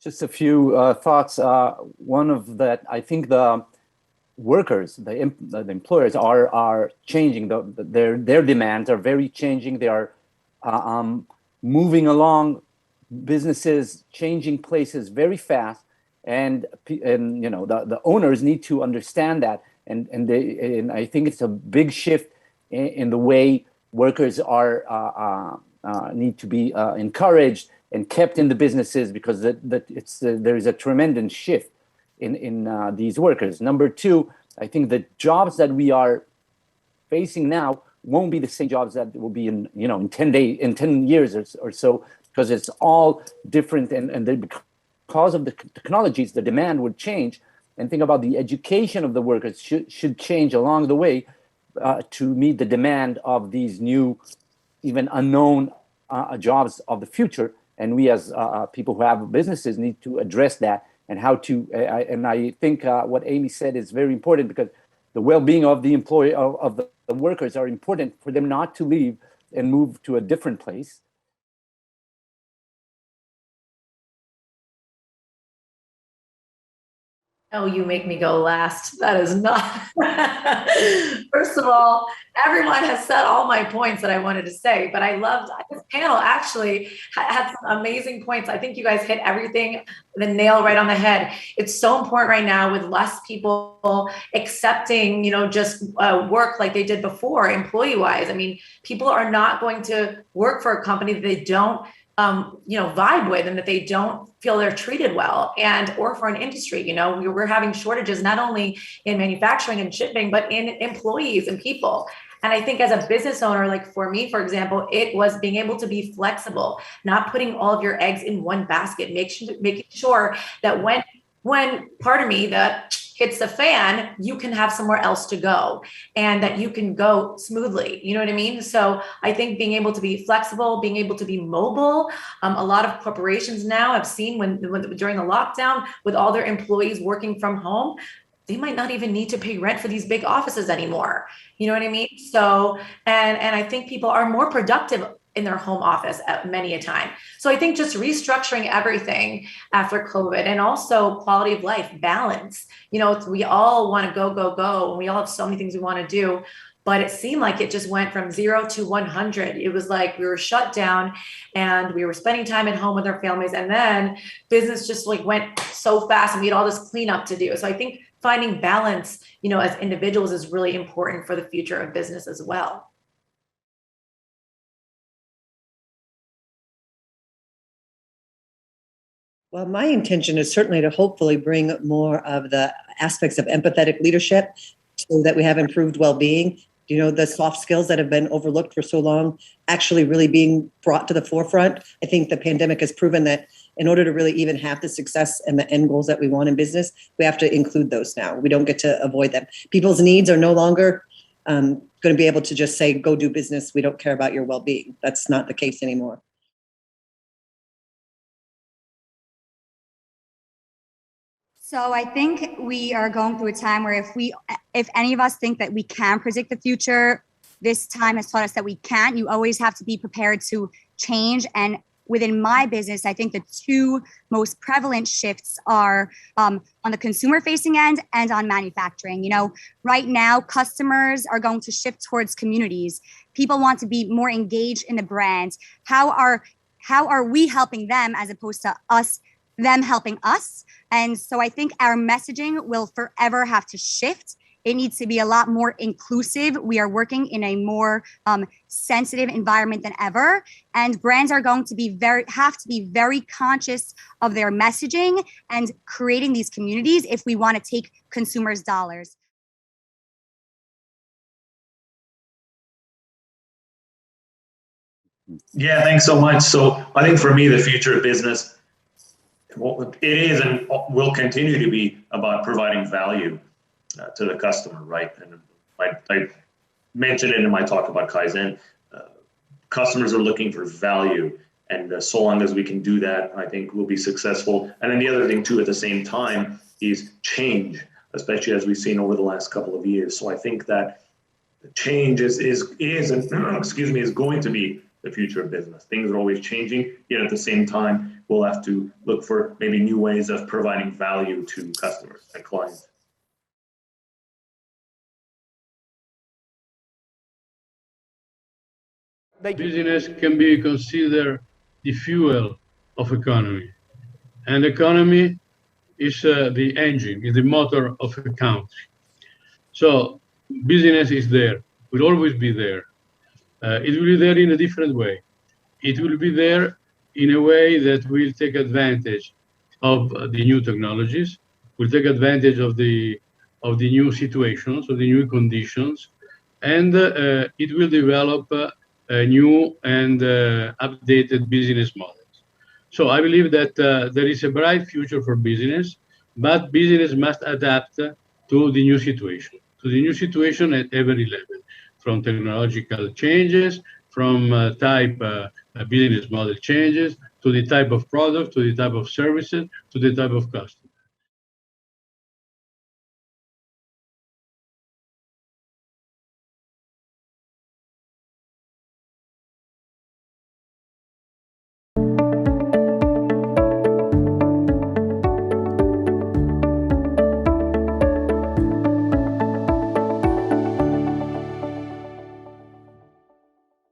Just a few thoughts. One of that, I think the workers, the employers are changing. Their demands are very changing. They are moving along. Businesses changing places very fast, and the owners need to understand that. And I think it's a big shift in the way workers are need to be encouraged and kept in the businesses, because there is a tremendous shift in these workers. Number two, I think the jobs that we are facing now won't be the same jobs that will be in 10 years or so, because it's all different, because of the technologies, the demand would change. And think about the education of the workers should change along the way to meet the demand of these new, even unknown jobs of the future. And we as people who have businesses need to address that, and how to. And I think what Amy said is very important, because the well-being of the employee of the workers are important for them not to leave and move to a different place. Oh, you make me go last. That is not. First of all, everyone has said all my points that I wanted to say, but I loved this panel. Actually, had some amazing points. I think you guys hit everything, the nail right on the head. It's so important right now, with less people accepting, just work like they did before, employee-wise. I mean, people are not going to work for a company that they don't vibe with, and that they don't feel they're treated well, or for an industry. We're having shortages not only in manufacturing and shipping, but in employees and people. And I think as a business owner, like for me, for example, it was being able to be flexible, not putting all of your eggs in one basket, making sure that when part of me that hits the fan, you can have somewhere else to go, and that you can go smoothly. You know what I mean? So I think being able to be flexible, being able to be mobile. A lot of corporations now have seen when during the lockdown, with all their employees working from home, they might not even need to pay rent for these big offices anymore. You know what I mean? So, and I think people are more productive in their home office at many a time. So I think just restructuring everything after COVID, and also quality of life, balance. We all want to go, and we all have so many things we want to do, but it seemed like it just went from 0 to 100. It was like we were shut down, and we were spending time at home with our families, and then business just went so fast, and we had all this cleanup to do. So I think finding balance, as individuals, is really important for the future of business as well. Well, my intention is certainly to hopefully bring more of the aspects of empathetic leadership, so that we have improved well-being. The soft skills that have been overlooked for so long actually really being brought to the forefront. I think the pandemic has proven that in order to really even have the success and the end goals that we want in business, we have to include those now. We don't get to avoid them. People's needs are no longer going to be able to just say, go do business. We don't care about your well-being. That's not the case anymore. So I think we are going through a time where if any of us think that we can predict the future, this time has taught us that we can't. You always have to be prepared to change. And within my business, I think the two most prevalent shifts are on the consumer facing end and on manufacturing. Right now, customers are going to shift towards communities. People want to be more engaged in the brand. How are we helping them, as opposed to them helping us? And so I think our messaging will forever have to shift. It needs to be a lot more inclusive. We are working in a more sensitive environment than ever. And brands are going to have to be very conscious of their messaging and creating these communities if we want to take consumers' dollars. Yeah, thanks so much. So I think for me, the future of business, it is and will continue to be about providing value to the customer, right? And I mentioned it in my talk about Kaizen. Customers are looking for value, and so long as we can do that, I think we'll be successful. And then the other thing too, at the same time, is change, especially as we've seen over the last couple of years. So I think that change is going to be the future of business. Things are always changing, yet at the same time, we'll have to look for maybe new ways of providing value to customers and clients. Business can be considered the fuel of economy, and economy is the engine, is the motor of a country. So business is there, will always be there. It will be there in a different way. It will be there in a way that will take advantage of the new technologies, will take advantage of the new situations, of the new conditions, and it will develop new and updated business models. So I believe that there is a bright future for business, but business must adapt to the new situation, at every level, from technological changes, from type business model changes, to the type of product, to the type of services, to the type of customer.